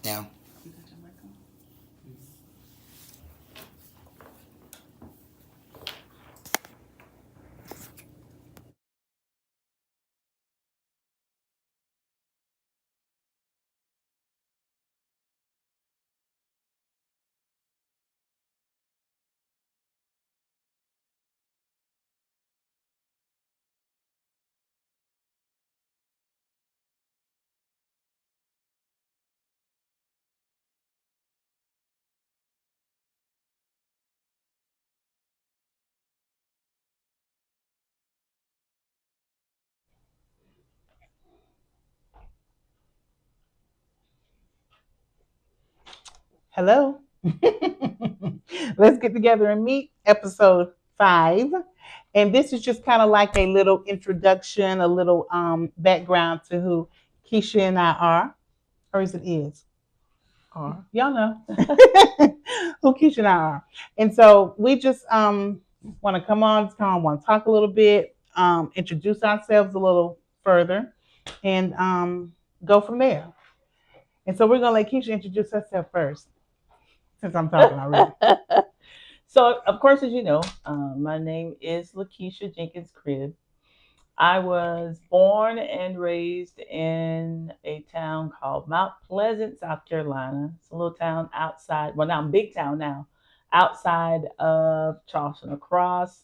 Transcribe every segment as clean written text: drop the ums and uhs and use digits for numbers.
Yeah. You got your mic on? Hello. Let's get together and meet episode 5. And this is just kind of like a little introduction, a little background to who Keisha and I are, or is it is? Are y'all know who Keisha and I are? And so we just want to want to talk a little bit, introduce ourselves a little further, and go from there. And so we're gonna let Keisha introduce herself first, since I'm talking already. So, of course, as you know, my name is Lakeisha Jenkins Cribb. I was born and raised in a town called Mount Pleasant, South Carolina. It's a little town outside, well, now big town now, outside of Charleston, across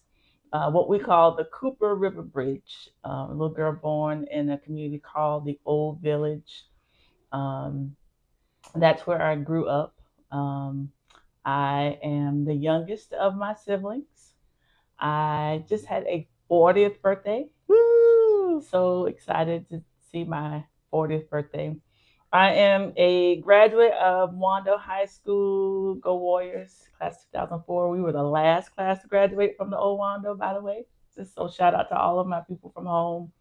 what we call the Cooper River Bridge. A little girl born in a community called the Old Village. Um, that's where I grew up. Um, I am the youngest of my siblings. I just had a 40th birthday. Woo! So excited to see my 40th birthday. I am a graduate of Wando High School. Go Warriors, class 2004. We were the last class to graduate from the old Wando, by the way. Just so shout out to all of my people from home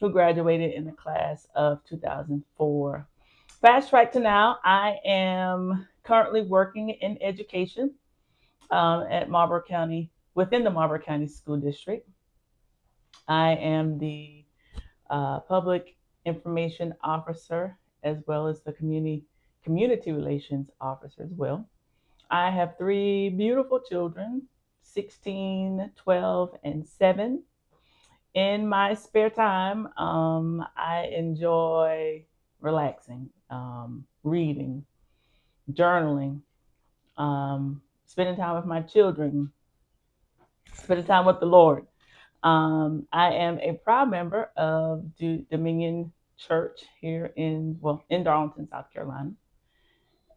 who graduated in the class of 2004. Fast track to now, I am currently working in education at Marlboro County, within the Marlboro County School District. I am the public information officer as well as the community relations officer as well. I have three beautiful children, 16, 12, and 7. In my spare time, I enjoy relaxing, reading, journaling, spending time with my children, spending time with the Lord. I am a proud member of Dominion Church here in Darlington, South Carolina,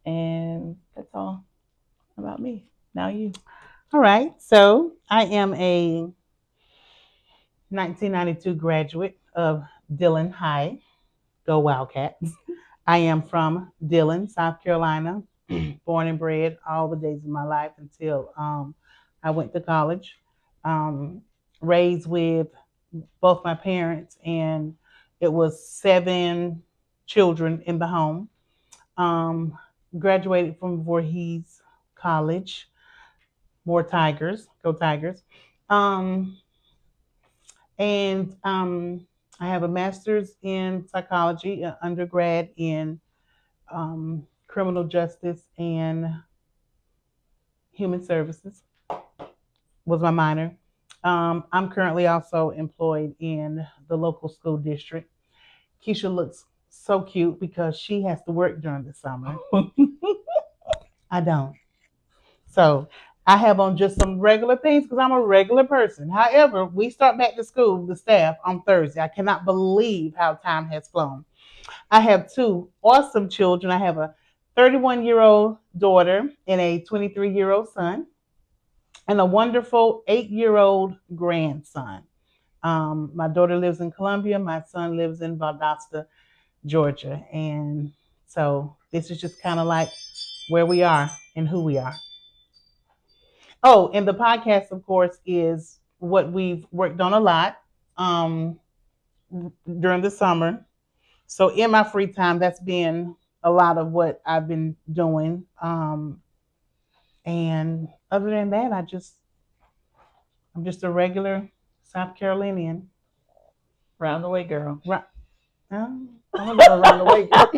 and that's all about me. Now you. All right. So I am a 1992 graduate of Dillon High. Go Wildcats. I am from Dillon, South Carolina, born and bred all the days of my life until I went to college. Um, Raised with both my parents, and it was 7 children in the home. Um, Graduated from Voorhees College. More Tigers. Go Tigers. Um, and I have a master's in psychology, an undergrad in criminal justice and human services was my minor. I'm currently also employed in the local school district. Keisha looks so cute because she has to work during the summer. I don't. So I have on just some regular things because I'm a regular person. However, we start back to school, the staff, on Thursday. I cannot believe how time has flown. I have 2 awesome children. I have a 31-year-old daughter and a 23-year-old son, and a wonderful 8-year-old grandson. My daughter lives in Columbia. My son lives in Valdosta, Georgia. And so this is just kind of like where we are and who we are. Oh, and the podcast, of course, is what we've worked on a lot um, during the summer. So in my free time, that's been a lot of what I've been doing. And other than that, I'm just a regular South Carolinian. Round the way, girl. I'm gonna go around the way, girl.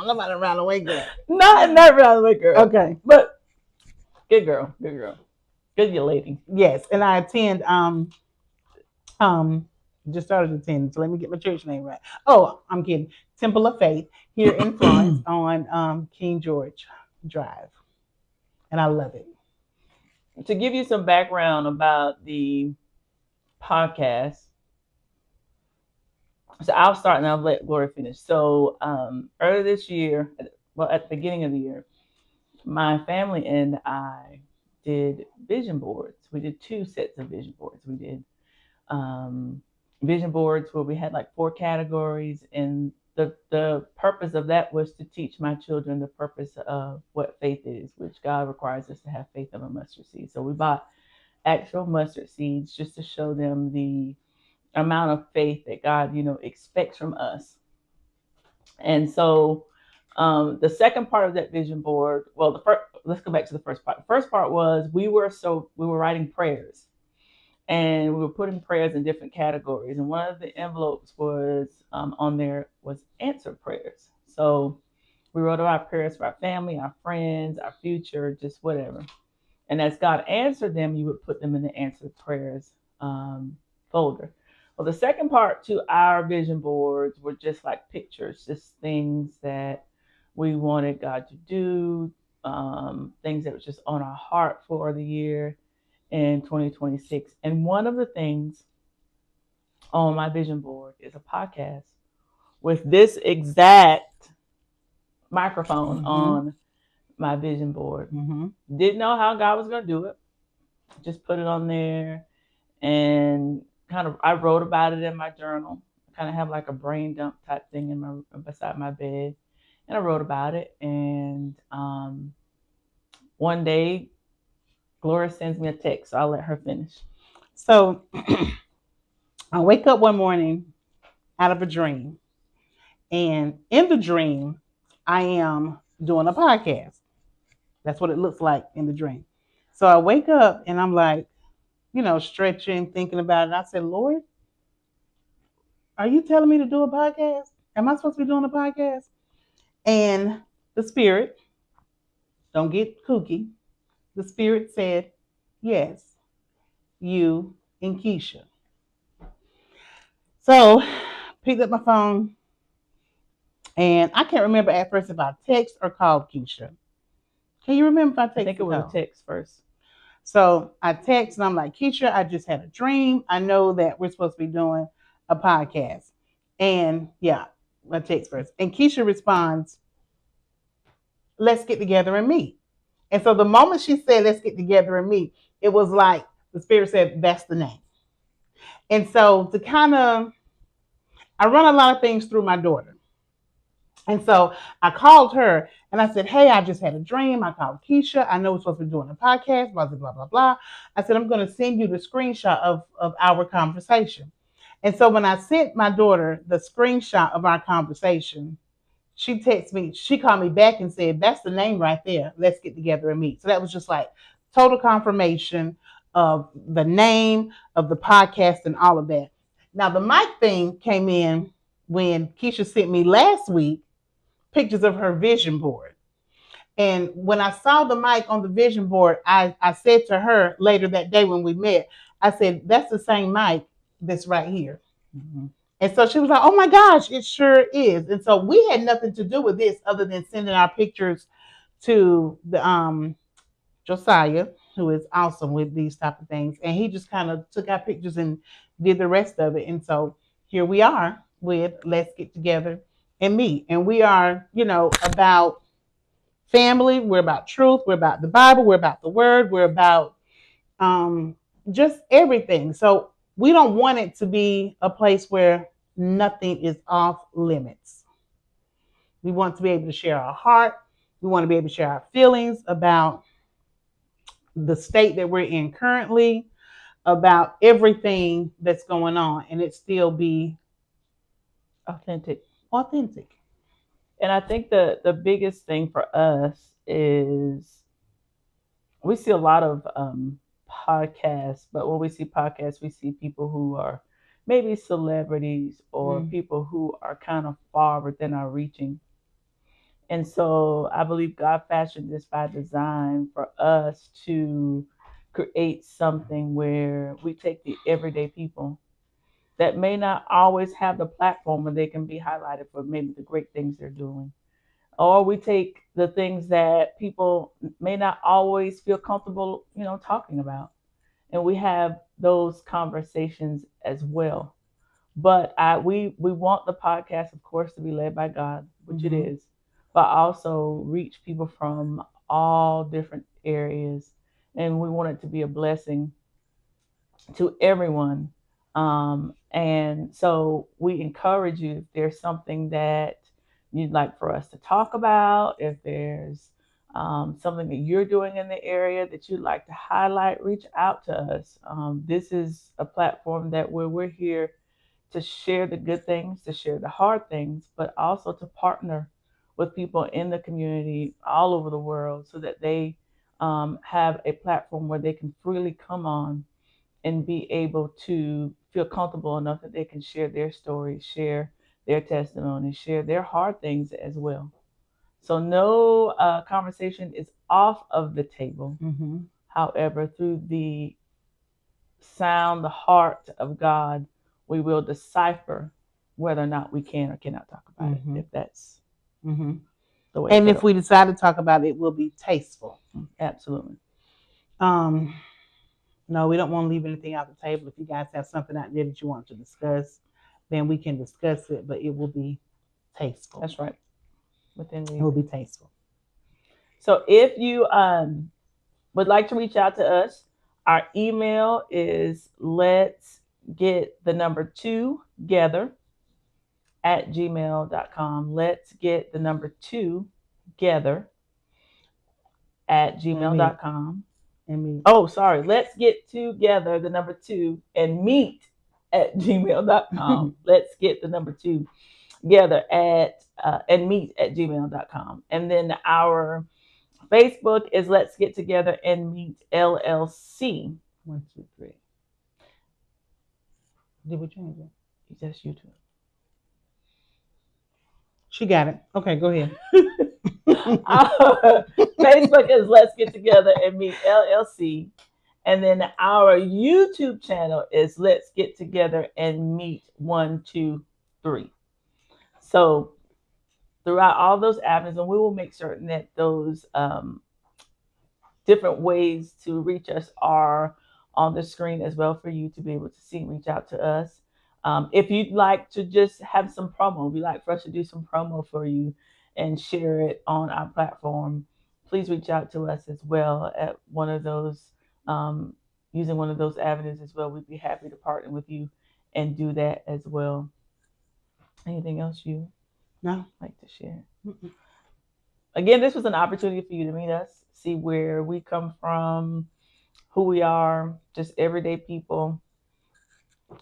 I'm not a runaway girl. Not runaway girl. Okay. But good girl. Good girl. Good young lady. Yes, and I attend um just started attending. So let me get my church name right. Oh, I'm kidding. Temple of Faith here in Florence on King George Drive, and I love it. To give you some background about the podcast, so I'll start and I'll let Gloria finish. So earlier this year, well, at the beginning of the year, my family and I did vision boards. We did two sets of vision boards. We did um, vision boards where we had like four categories, and the purpose of that was to teach my children the purpose of what faith is, which God requires us to have faith of a mustard seed. So we bought actual mustard seeds just to show them the amount of faith that God, expects from us. And so the second part of that vision board, well, the first, let's go back to the first part. The first part was we were writing prayers, and we were putting prayers in different categories. And one of the envelopes was on there was answered prayers. So we wrote our prayers for our family, our friends, our future, just whatever. And as God answered them, you would put them in the answered prayers folder. Well, the second part to our vision boards were just like pictures, just things that we wanted God to do, things that were just on our heart for the year in 2026. And one of the things on my vision board is a podcast with this exact microphone on my vision board. Didn't know how God was going to do it. Just put it on there, and I wrote about it in my journal. I kind of have like a brain dump type thing in my beside my bed, and I wrote about it. And one day, Gloria sends me a text, so I'll let her finish. So I wake up one morning out of a dream, and in the dream, I am doing a podcast. That's what it looks like in the dream. So I wake up and I'm like, stretching, thinking about it. I said, Lord, are you telling me to do a podcast? Am I supposed to be doing a podcast? And the Spirit, don't get kooky, the Spirit said, yes, you and Keisha. So picked up my phone, and I can't remember at first if I text or called Keisha. Can you remember if I texted? I think it was a text first. So I text and I'm like, Keisha, I just had a dream. I know that we're supposed to be doing a podcast. And yeah, I text first. And Keisha responds, let's get together and meet. And so the moment she said, let's get together and meet, it was like the Spirit said, that's the name. And so I run a lot of things through my daughter. And so I called her and I said, hey, I just had a dream. I called Keisha. I know we're supposed to be doing a podcast, blah, blah, blah, blah, blah. I said, I'm going to send you the screenshot of our conversation. And so when I sent my daughter the screenshot of our conversation, she texted me, she called me back and said, that's the name right there. Let's get together and meet. So that was just like total confirmation of the name of the podcast and all of that. Now, the mic thing came in when Keisha sent me last week pictures of her vision board. And when I saw the mic on the vision board, I said to her later that day when we met, I said, that's the same mic that's right here. And so she was like, oh my gosh, it sure is. And so we had nothing to do with this other than sending our pictures to the Josiah, who is awesome with these type of things. And he just kind of took our pictures and did the rest of it. And so here we are with Let's Get Together and Meet. And we are, about family. We're about truth. We're about the Bible. We're about the word. We're about just everything. So we don't want it to be a place where nothing is off limits. We want to be able to share our heart. We want to be able to share our feelings about the state that we're in currently, about everything that's going on, and it still be authentic. And I think the biggest thing for us is we see a lot of podcasts, but when we see podcasts, we see people who are maybe celebrities or people who are kind of far within our reaching. And so I believe God fashioned this by design for us to create something where we take the everyday people that may not always have the platform where they can be highlighted for maybe the great things they're doing. Or we take the things that people may not always feel comfortable, talking about. And we have those conversations as well. But we want the podcast, of course, to be led by God, which it Mm-hmm. is, but also reach people from all different areas, and we want it to be a blessing to everyone. And so we encourage you, if there's something that you'd like for us to talk about, if there's something that you're doing in the area that you'd like to highlight, reach out to us. This is a platform that where we're here to share the good things, to share the hard things, but also to partner with people in the community all over the world so that they have a platform where they can freely come on and be able to feel comfortable enough that they can share their stories, share their testimony, share their hard things as well. So no conversation is off of the table. Mm-hmm. However, through the sound, the heart of God, we will decipher whether or not we can or cannot talk about it, Mm-hmm. if that's Mm-hmm. the way to And if go. we decide to talk about it, it will be tasteful. Absolutely. Um, no, we don't want to leave anything off the table. If you guys have something out there that you want to discuss, then we can discuss it, but it will be tasteful. That's right. Within It will be reason. tasteful. So if you would like to reach out to us, our email is let's get the number two together at gmail.com. Let's get the number two together at And meet. gmail.com. And meet. Oh, sorry. Let's get together the number two and meet at gmail.com. Let's get the number two together at and meet at gmail.com. And then our Facebook is Let's Get Together and Meet LLC. 1, 2, 3. Did we change it? Just YouTube. She got it. Okay, go ahead. Our Facebook is Let's Get Together and Meet LLC. And then our YouTube channel is Let's Get Together and Meet 123. So throughout all those avenues, and we will make certain that those different ways to reach us are on the screen as well for you to be able to see and reach out to us. If you'd like to just have some promo, we'd like for us to do some promo for you and share it on our platform, please reach out to us as well at one of those, using one of those avenues as well. We'd be happy to partner with you and do that as well. Anything else you No. like to share? Mm-mm. Again, this was an opportunity for you to meet us, see where we come from, who we are, just everyday people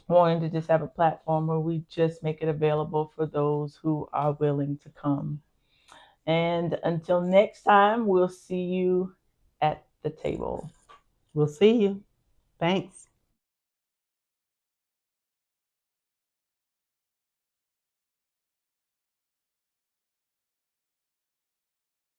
wanting to just have a platform where we just make it available for those who are willing to come. And until next time, we'll see you at the table. We'll see you. Thanks.